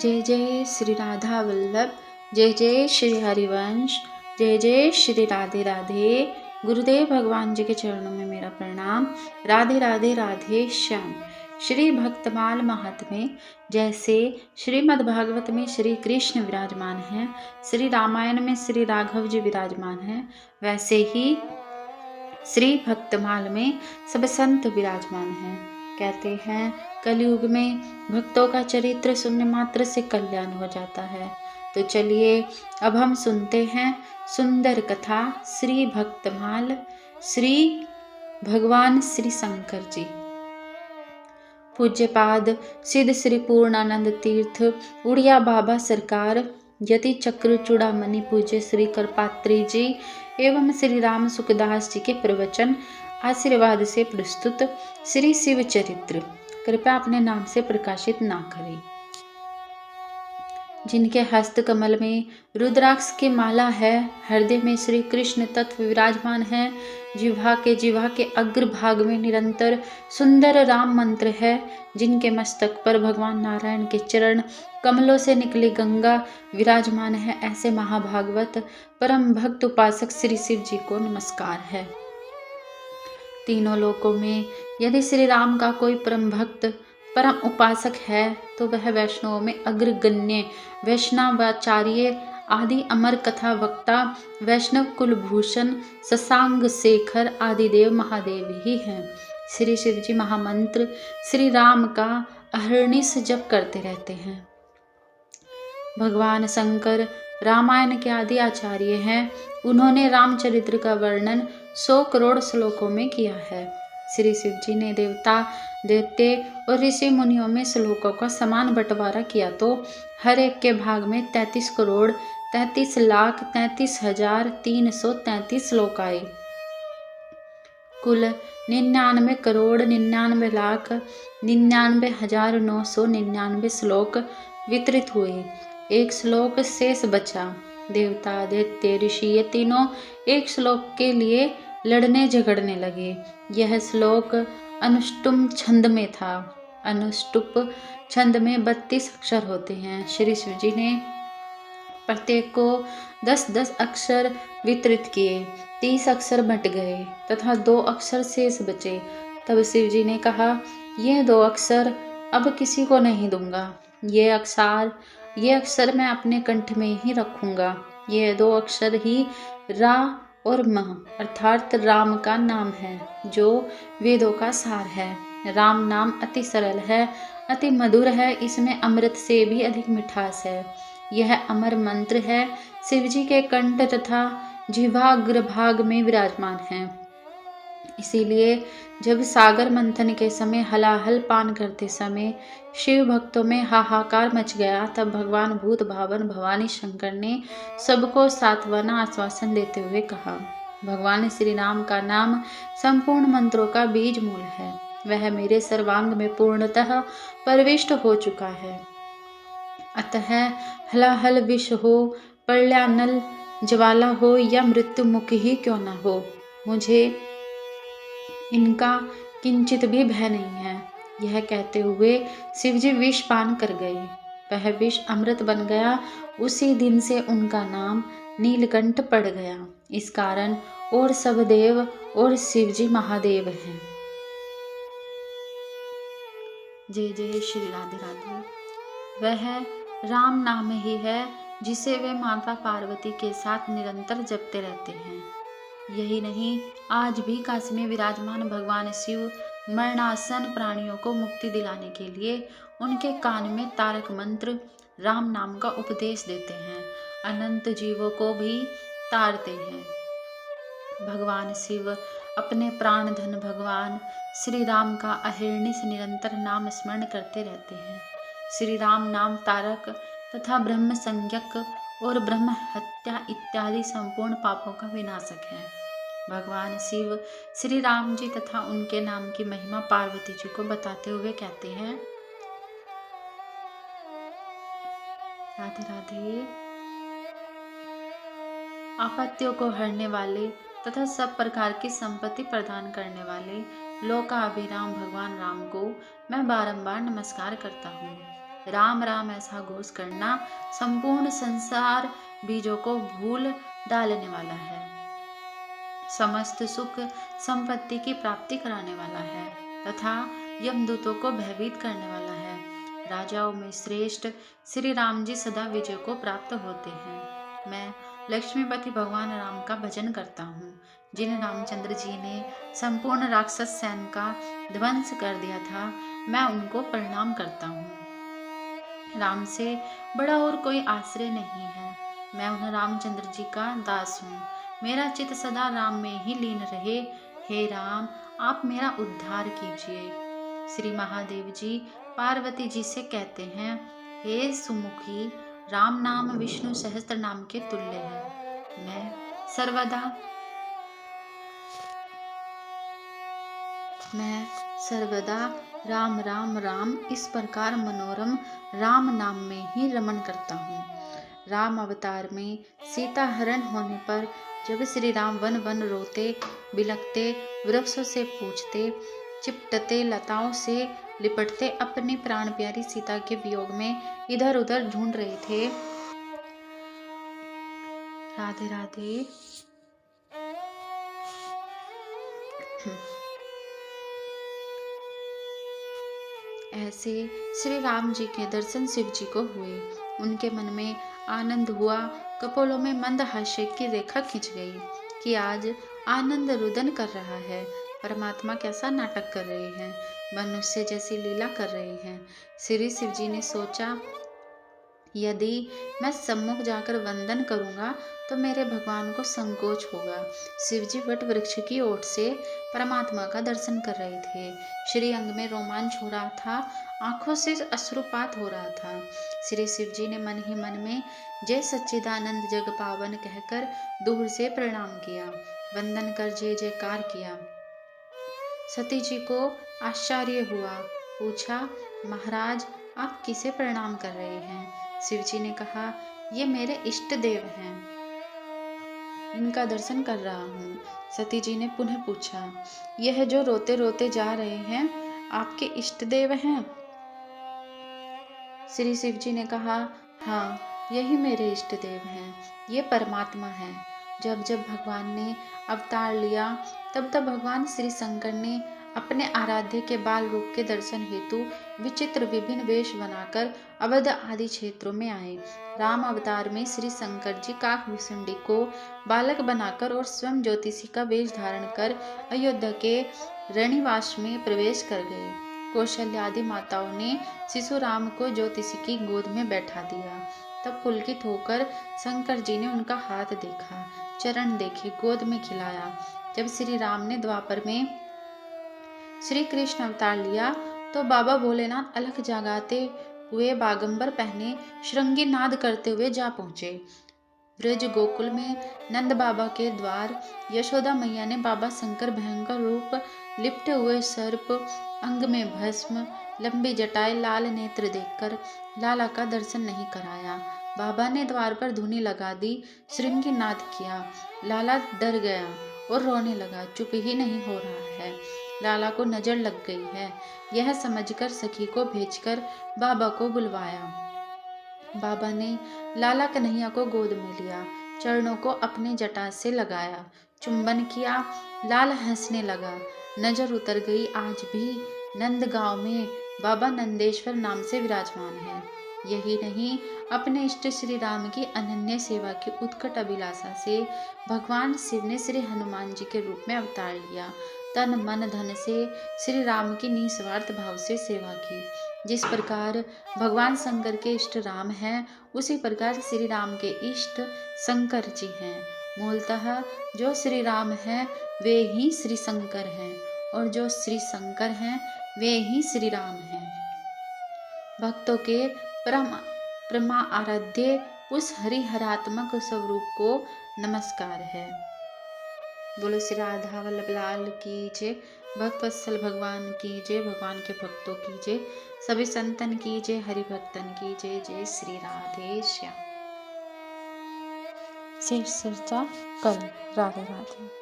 जय जय श्री राधा वल्लभ, जय जय श्री हरिवंश, जय जय श्री राधे राधे। गुरुदेव भगवान जी के चरणों में मेरा प्रणाम। राधे राधे राधे श्याम। श्री भक्तमाल महात्म्य जैसे श्रीमद् भागवत में श्री कृष्ण विराजमान हैं, श्री रामायण में श्री राघव जी विराजमान हैं, वैसे ही श्री भक्तमाल में सब संत विराजमान हैं। कहते हैं कलयुग में भक्तों का चरित्र सुनने मात्र से कल्याण हो जाता है। तो चलिए अब हम सुनते हैं सुंदर कथा श्री भक्तमाल श्री भगवान श्री शंकर जी। पूज्यपाद सिद्ध श्री पूर्णानंद तीर्थ उड़िया बाबा सरकार, यति चक्र चूड़ामणि पूज्य श्री करपात्री जी एवं श्री राम सुखदास जी के प्रवचन आशीर्वाद से प्रस्तुत श्री शिव चरित्र कृपया अपने नाम से प्रकाशित ना करें। जिनके हस्त कमल में रुद्राक्ष की माला है, हृदय में श्री कृष्ण तत्व विराजमान है, जिह्वा के अग्र भाग में निरंतर सुंदर राम मंत्र है, जिनके मस्तक पर भगवान नारायण के चरण कमलों से निकली गंगा विराजमान है, ऐसे महाभागवत परम भक्त उपासक श्री शिव जी को नमस्कार है। तीनों लोकों में यदि श्री राम का कोई परम भक्त परम उपासक है तो वह वैष्णवों में अग्रगण्य वैष्णवाचार्य आदि अमर कथा वक्ता वैष्णव कुलभूषण शशांक शेखर आदिदेव महादेव ही हैं। श्री शिव जी महामंत्र श्री राम का अहर्निश जप करते रहते हैं। भगवान शंकर रामायण के आदि आचार्य हैं। उन्होंने रामचरित्र का वर्णन 100 करोड़ श्लोकों में किया है। श्री शिव जी ने देवता दैत्य और ऋषि मुनियों में श्लोकों का समान बंटवारा किया तो हर एक के भाग में 33 करोड़ 33 लाख 33,333 श्लोक आए। कुल 99 करोड़ 99 लाख 99,999 श्लोक वितरित हुए। एक श्लोक शेष बचा। देवता दैत्य ऋषि ये तीनों एक श्लोक के लिए लड़ने झगड़ने लगे। यह श्लोक अनुष्टुप छंद में था। अनुष्टुप छंद में 32 अक्षर होते हैं। श्री शिव जी ने प्रत्येक को 10-10 अक्षर वितरित किए। 30 अक्षर बट गए तथा 2 अक्षर शेष बचे। तब शिव जी ने कहा, ये 2 अक्षर अब किसी को नहीं दूंगा। ये अक्षर मैं अपने कंठ में ही रखूंगा। ये 2 अक्षर ही रा और म अर्थात राम का नाम है, जो वेदों का सार है। राम नाम अति सरल है, अति मधुर है, इसमें अमृत से भी अधिक मिठास है। यह अमर मंत्र है, शिव जी के कंठ तथा जिह्वाग्रभाग में विराजमान है। इसीलिए जब सागर मंथन के समय हलाहल पान करते समय शिव भक्तों में हाहाकार मच गया, तब भगवान भूत भावन भवानी शंकर ने सबको सांत्वना आश्वासन देते हुए कहा, भगवान श्री राम का नाम संपूर्ण मंत्रों का बीज मूल है। वह मेरे सर्वांग में पूर्णतः प्रविष्ट हो चुका है। अतः हलाहल विष हो, प्रलयानल ज्वाला हो या मृत्यु मुख ही क्यों न हो, मुझे इनका किंचित भी भय नहीं है। यह कहते हुए शिवजी विष पान कर गए। वह विष अमृत बन गया। उसी दिन से उनका नाम नीलकंठ पड़ गया। इस कारण और सब देव और शिवजी महादेव हैं। जय जय श्री राधे राधे। वह राम नाम ही है जिसे वे माता पार्वती के साथ निरंतर जपते रहते हैं। यही नहीं, आज भी काशी में विराजमान भगवान शिव मरणासन प्राणियों को मुक्ति दिलाने के लिए उनके कान में तारक मंत्र राम नाम का उपदेश देते हैं। अनंत जीवों को भी तारते हैं। भगवान शिव अपने प्राण धन भगवान श्री राम का अहर्निश निरंतर नाम स्मरण करते रहते हैं। श्री राम नाम तारक तथा ब्रह्म संज्ञक और ब्रह्म हत्या इत्यादि संपूर्ण पापों का विनाशक है। भगवान शिव श्री राम जी तथा उनके नाम की महिमा पार्वती जी को बताते हुए कहते हैं, राधे राधे। आपत्तियों को हरने वाले तथा सब प्रकार की संपत्ति प्रदान करने वाले लोकाभिराम भगवान राम को मैं बारंबार नमस्कार करता हूँ। राम राम ऐसा घोष करना संपूर्ण संसार बीजों को भूल डालने वाला है, समस्त सुख संपत्ति की प्राप्ति कराने वाला है तथा यमदूतों को भयभीत करने वाला है। राजाओं में श्रेष्ठ श्री राम जी सदा विजय को प्राप्त होते हैं। मैं लक्ष्मीपति भगवान राम का भजन करता हूँ, जिन रामचंद्र जी ने संपूर्ण राक्षस सैन का ध्वंस कर दिया था। मैं उनको प्रणाम करता हूँ। राम से बड़ा और कोई आश्रय नहीं है। मैं उन रामचंद्र जी का दास हूँ। मेरा चित्त सदा राम में ही लीन रहे। हे राम, आप मेरा उद्धार कीजिए। श्री महादेव जी पार्वती जी से कहते हैं, हे सुमुखी, राम नाम विष्णु सहस्त्र नाम के तुल्य है। मैं सर्वदा राम राम राम इस प्रकार मनोरम राम नाम में ही रमन करता हूँ। राम अवतार में सीता हरण होने पर जब श्री राम वन वन रोते बिलखते, वृक्षों से पूछते, चिपटते, लताओं से लिपटते अपनी प्राण प्यारी सीता के वियोग में इधर उधर ढूंढ रहे थे। राधे राधे। ऐसे श्री राम जी के दर्शन शिव जी को हुए। उनके मन में आनंद हुआ। कपोलों में मंद हास्य की रेखा खिंच गई कि आज आनंद रुदन कर रहा है। परमात्मा कैसा नाटक कर रहे हैं, मनुष्य जैसी लीला कर रहे हैं। श्री शिव जी ने सोचा, यदि मैं सम्मुख जाकर वंदन करूंगा तो मेरे भगवान को संकोच होगा। शिवजी वट वृक्ष की ओट से परमात्मा का दर्शन कर रहे थे। श्री अंग में रोमांच हो रहा था, आंखों से अश्रुपात हो रहा था। श्री शिवजी ने मन ही मन में जय सच्चिदानंद जग पावन कहकर दूर से प्रणाम किया, वंदन कर जय जयकार किया। सती जी को आश्चर्य हुआ, पूछा, महाराज आप किसे प्रणाम कर रहे हैं? शिवजी ने कहा, ये मेरे इष्ट देव हैं, इनका दर्शन कर रहा हूँ। सती जी ने पुनः पूछा, यह जो रोते रोते जा रहे हैं आपके इष्ट देव हैं? श्री शिव जी ने कहा, हाँ, यही मेरे इष्ट देव हैं, ये परमात्मा हैं। जब जब भगवान ने अवतार लिया तब तब भगवान श्री शंकर ने अपने आराध्य के बाल रूप के दर्शन हेतु विचित्र विभिन्न वेश बनाकर अवध आदि क्षेत्रों में आए। राम अवतार में श्री शंकर जी काकभूषुंडी को बालक बनाकर और स्वयं ज्योतिषी का वेश धारण कर अयोध्या के रणिवास में प्रवेश कर गए। कौशल्या आदि माताओं ने शिशु राम को ज्योतिषी की गोद में बैठा दिया। तब पुलकित होकर शंकर जी ने उनका हाथ देखा, चरण देखे, गोद में खिलाया। जब श्री राम ने द्वापर में श्री कृष्ण अवतार लिया तो बाबा भोलेनाथ अलख जगाते हुए बागंबर पहने श्रृंगी नाद करते हुए जा पहुंचे। ब्रज गोकुल में नंद बाबा के द्वार यशोदा मैया ने बाबा शंकर भयंकर रूप, लिपटे हुए सर्प, अंग में भस्म, लंबी जटाएं, लाल नेत्र देखकर लाला का दर्शन नहीं कराया। बाबा ने द्वार पर धुनी लगा दी, श्रृंगी नाद किया। लाला डर गया और रोने लगा, चुप ही नहीं हो रहा है। लाला को नजर लग गई है। यह समझकर सखी को भेजकर बाबा को बुलवाया। बाबा ने लाला कन्हैया को गोद में लिया, चरणों को अपने जटा से लगाया, चुंबन किया। लाल हंसने लगा। नजर उतर गई। आज भी नंद गांव में बाबा नंदेश्वर नाम से विराजमान है। यही नहीं, अपने इष्ट श्री राम की अनन्य सेवा की उत्कट अभिलाषा से भगवान शिव ने श्री हनुमान जी के रूप में अवतार लिया। तन मन धन से श्री राम की निस्वार्थ भाव से सेवा की। जिस प्रकार भगवान शंकर के इष्ट राम हैं, उसी प्रकार श्री राम के इष्ट शंकर जी हैं। मूलतः जो श्री राम हैं वे ही श्री शंकर हैं, और जो श्री शंकर हैं वे ही श्री राम हैं। भक्तों के परमा आराध्य उस हरिहरात्मक स्वरूप को नमस्कार है। बोलो श्री राधा वल्लभ लाल की जय। भक्त वत्सल भगवान की जय। भगवान के भक्तों की जय। सभी संतन की जय। हरि भक्तन की जय। जय श्री राधे श्याम। शेष चर्चा कल। राधे राधे।